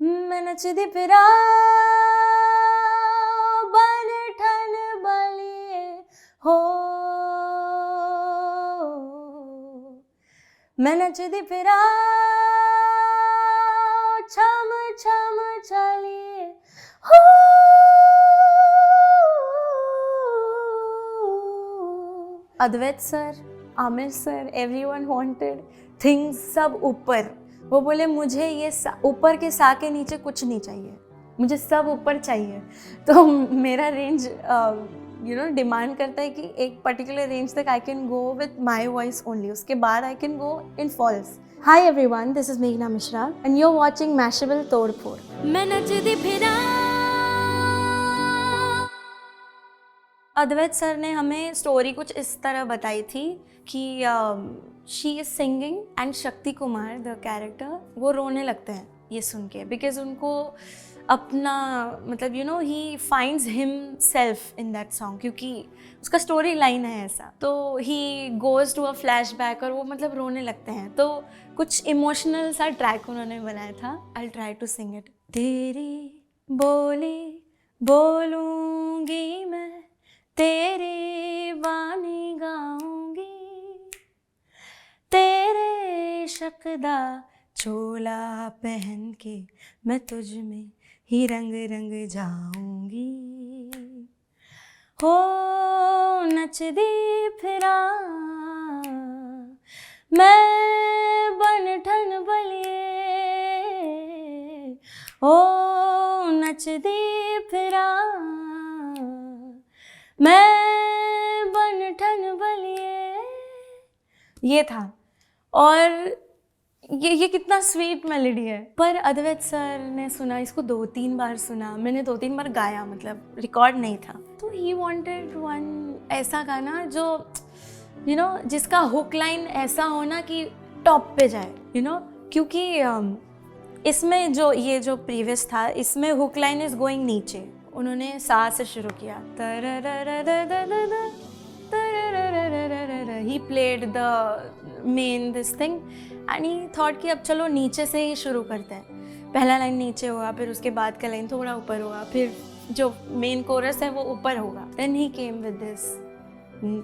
मैं नचदी फिरा बन ठन बलिए हो, मैं नचदी फिरा छम छम चलिए हो। Advait sir, Aamir sir, everyone wanted things सब ऊपर। वो बोले मुझे ये ऊपर के सा के नीचे कुछ नहीं चाहिए, मुझे सब ऊपर चाहिए। तो मेरा रेंज डिमांड करता है कि एक पर्टिकुलर रेंज तक I can go with my voice only, उसके बाद I can go in false. Hi everyone, this is मेघना Mishra and you are watching Mashable Todfod. मैं नचदी फिरा। अद्वैत सर ने हमें स्टोरी कुछ इस तरह बताई थी कि she is singing and Shakti Kumar the character वो रोने लगते हैं ये सुन के, बिकॉज उनको अपना मतलब ही finds himself in that song, क्योंकि उसका स्टोरी लाइन है ऐसा। तो he goes to a flashback और वो मतलब रोने लगते हैं। तो कुछ इमोशनल सा ट्रैक उन्होंने बनाया था। I try to sing it. तेरी बोली बोलूंगी मैं, तेरी बानी गाऊंगी, तेरे शक्दा चोला पहन के मैं तुझ में ही रंग रंग जाऊंगी। हो नचदी फिरा मैं बन ठन बलिए, हो नचदी फिरा मैं बन ठन बलिए। ये था। और ये कितना स्वीट मेलोडी है। पर अद्वैत सर ने सुना इसको 2-3 बार सुना, मैंने 2-3 बार गाया, मतलब रिकॉर्ड नहीं था। तो ही वांटेड वन ऐसा गाना जो जिसका हुक लाइन ऐसा होना कि टॉप पे जाए, क्योंकि इसमें जो प्रीवियस था इसमें हुक लाइन इज गोइंग नीचे। उन्होंने सा से शुरू किया, he played the main this thing and he thought कि अब चलो नीचे से ही शुरू करते हैं। पहला लाइन नीचे होगा, फिर उसके बाद का लाइन थोड़ा ऊपर होगा, फिर जो मेन कोरस है वो ऊपर होगा। Then he came with this,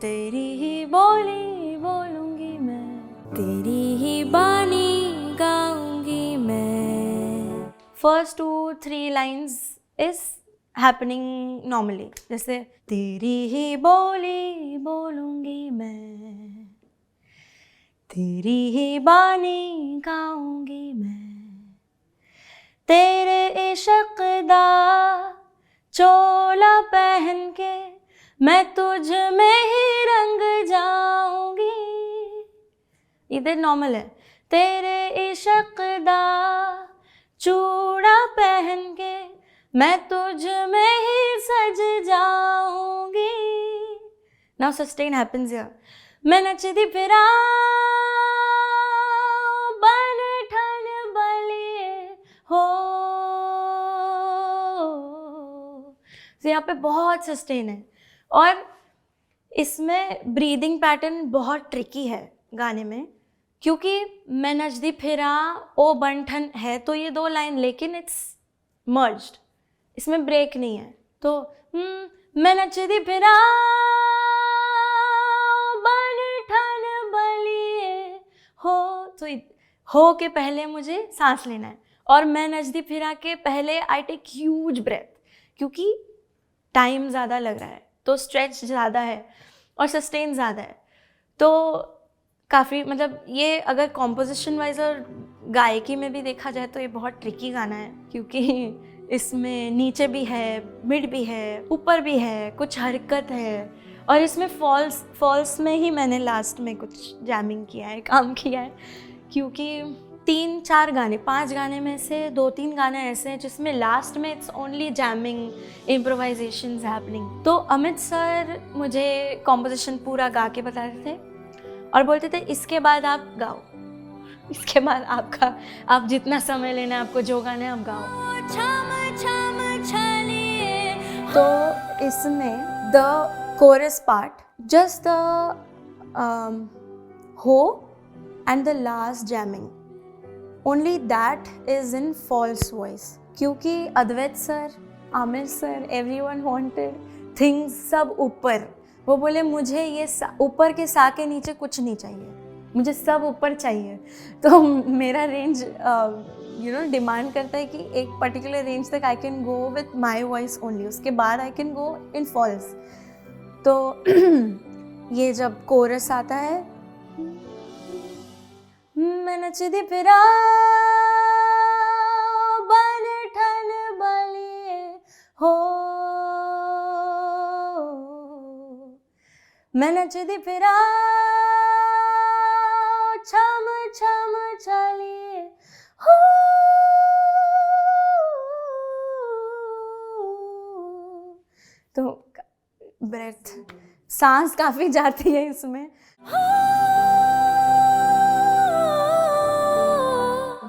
तेरी ही बोली बोलूंगी मैं, तेरी ही बानी गाऊंगी मैं। First 2-3 lines is happening normally, जैसे तेरी ही बोली बोलूंगी मैं, तेरी ही बानी गाऊंगी मैं, तेरे इश्क दा चोला पहन के मैं तुझ में ही रंग जाऊंगी। इधर नॉर्मल है, तेरे इश्क दा चूड़ा पहन के मैं तुझ में ही सज जाऊंगी। Now sustain happens here. मैं नचदी फिरा बन ठन बलिए हो। तो यहाँ पे बहुत सस्टेन है और इसमें ब्रीदिंग पैटर्न बहुत ट्रिकी है गाने में, क्योंकि मैं नचदी फिरा ओ बंठन है तो ये 2 लाइन, लेकिन इट्स मर्ज्ड, इसमें ब्रेक नहीं है। तो मैं नचदी फिरा बन ठन बलिए हो, तो हो के पहले मुझे सांस लेना है, और मैं नचदी फिरा के पहले आई टेक ह्यूज ब्रेथ, क्योंकि टाइम ज़्यादा लग रहा है तो स्ट्रेच ज़्यादा है और सस्टेन ज़्यादा है। तो काफ़ी मतलब ये अगर कॉम्पोजिशन वाइज और गायकी में भी देखा जाए तो ये बहुत ट्रिकी गाना है, क्योंकि इसमें नीचे भी है, मिड भी है, ऊपर भी है, कुछ हरकत है, और इसमें फॉल्स में ही मैंने लास्ट में कुछ जैमिंग किया है, काम किया है, क्योंकि 3-4 गाने 5 गाने में से 2-3 गाने ऐसे हैं जिसमें लास्ट में इट्स ओनली जैमिंग, इम्प्रोवाइजेशंस हैपनिंग। तो अमित सर मुझे कॉम्पोजिशन पूरा गा के बताते थे और बोलते थे इसके बाद आप गाओ, इसके बाद आप जितना समय लेना है, आपको जो गाना है आप गाओ। तो इसमें the chorus part, just the हो and the last jamming, only that is in false voice, क्योंकि Advait sir, Aamir sir, everyone wanted things सब ऊपर. वो बोले मुझे ये ऊपर के सा के नीचे कुछ नहीं चाहिए, मुझे सब ऊपर चाहिए. तो मेरा रेंज डिमांड करता है कि एक पर्टिकुलर रेंज तक I can go with my voice only, उसके बाद I can go in false. तो ये जब कोरस आता है, मैं नचदी फिरा बन ठन बलिए हो, मैं नचदी फिरा छम छम चलिए हो. तो ब्रेथ, सांस काफी जाती है इसमें.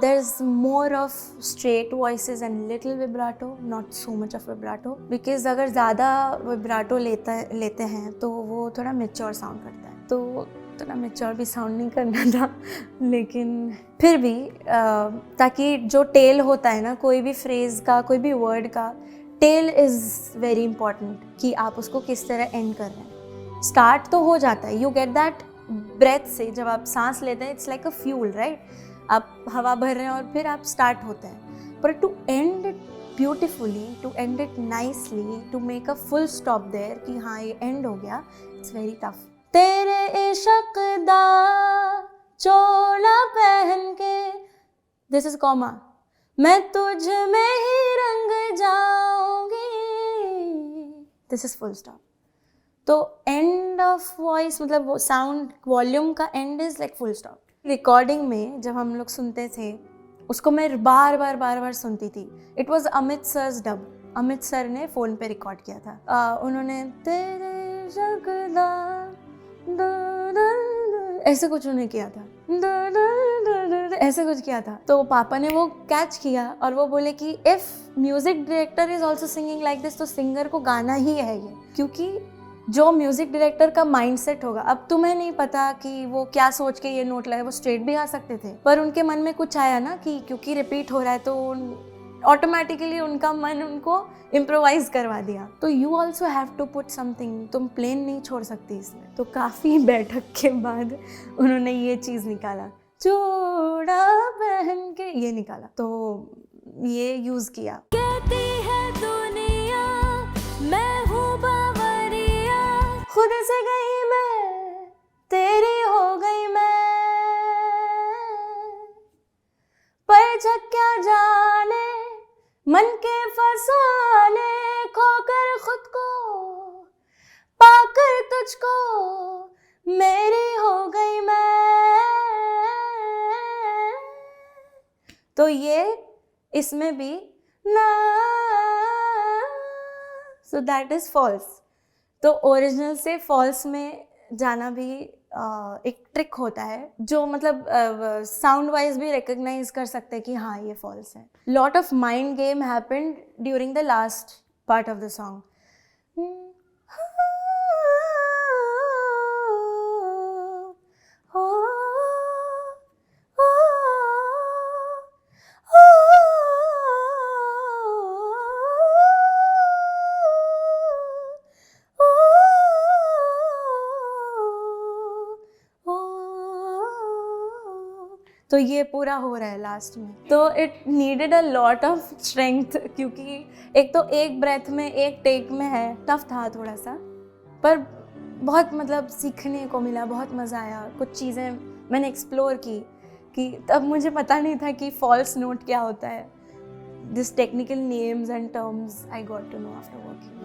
There's more of straight voices and little vibrato, not so much of vibrato, because अगर ज़्यादा vibrato लेते हैं तो वो थोड़ा mature sound करता है. तो थोड़ा mature भी sound नहीं करना था, लेकिन फिर भी ताकि जो tail होता है ना, कोई भी phrase का, कोई भी word का tail is very important, कि आप उसको किस तरह end कर रहे हैं. Start तो हो जाता है, you get that breath से, जब आप सांस लेते हैं it's like a fuel, right? आप हवा भर रहे हैं और फिर आप स्टार्ट होते हैं. पर to end it beautifully, to end it nicely, to make a full stop there कि हाँ ये एंड हो गया, इट्स वेरी टफ. तेरे इश्क दा चोला पहन के, दिस इज कॉमा, मैं तुझ में ही रंग जाऊंगी, दिस इज फुल स्टॉप. तो एंड ऑफ वॉइस मतलब वो साउंड वॉल्यूम का and is like full stop. Recording में जब हम लोग सुनते थे उसको मैं बार बार सुनती थी. It was Amit sir's dub. Amit sir ने फ़ोन पे रिकॉर्ड किया था. उन्होंने तेरे जगदा ऐसे कुछ उन्हें किया था, ऐसे कुछ किया था. तो पापा ने वो कैच किया और वो बोले कि if music director is also singing like this, तो सिंगर को गाना ही है ये, क्योंकि जो म्यूज़िक डायरेक्टर का माइंडसेट होगा, अब तुम्हें नहीं पता कि वो क्या सोच के ये नोट लाए, वो स्ट्रेट भी आ सकते थे, पर उनके मन में कुछ आया ना कि क्योंकि रिपीट हो रहा है तो ऑटोमेटिकली उनका मन उनको इम्प्रोवाइज करवा दिया. तो you also have to put something, तुम प्लेन नहीं छोड़ सकती इसमें. तो काफ़ी बैठक के बाद उन्होंने ये चीज़ निकाला, चूड़ा पहन के, ये निकाला, तो ये यूज़ किया. कहती है दुनिया मैं हूँ खुद से गई मैं, तेरी हो गई मैं, पर जग क्या जाने मन के फसाने, खोकर खुद को पाकर तुझको मेरी हो गई मैं. तो ये इसमें भी ना, सो दैट इज फॉल्स. तो ओरिजिनल से फॉल्स में जाना भी एक ट्रिक होता है, जो मतलब साउंड वाइज भी रिकग्नाइज कर सकते हैं कि हाँ ये फॉल्स है. Lot of mind game happened during the last part of the song. तो ये पूरा हो रहा है लास्ट में. तो it needed a lot of strength, क्योंकि एक तो एक ब्रेथ में एक टेक में है, टफ था थोड़ा सा, पर बहुत मतलब सीखने को मिला, बहुत मज़ा आया. कुछ चीज़ें मैंने एक्सप्लोर की कि तब मुझे पता नहीं था कि फॉल्स नोट क्या होता है. This technical names and terms I got to know after working.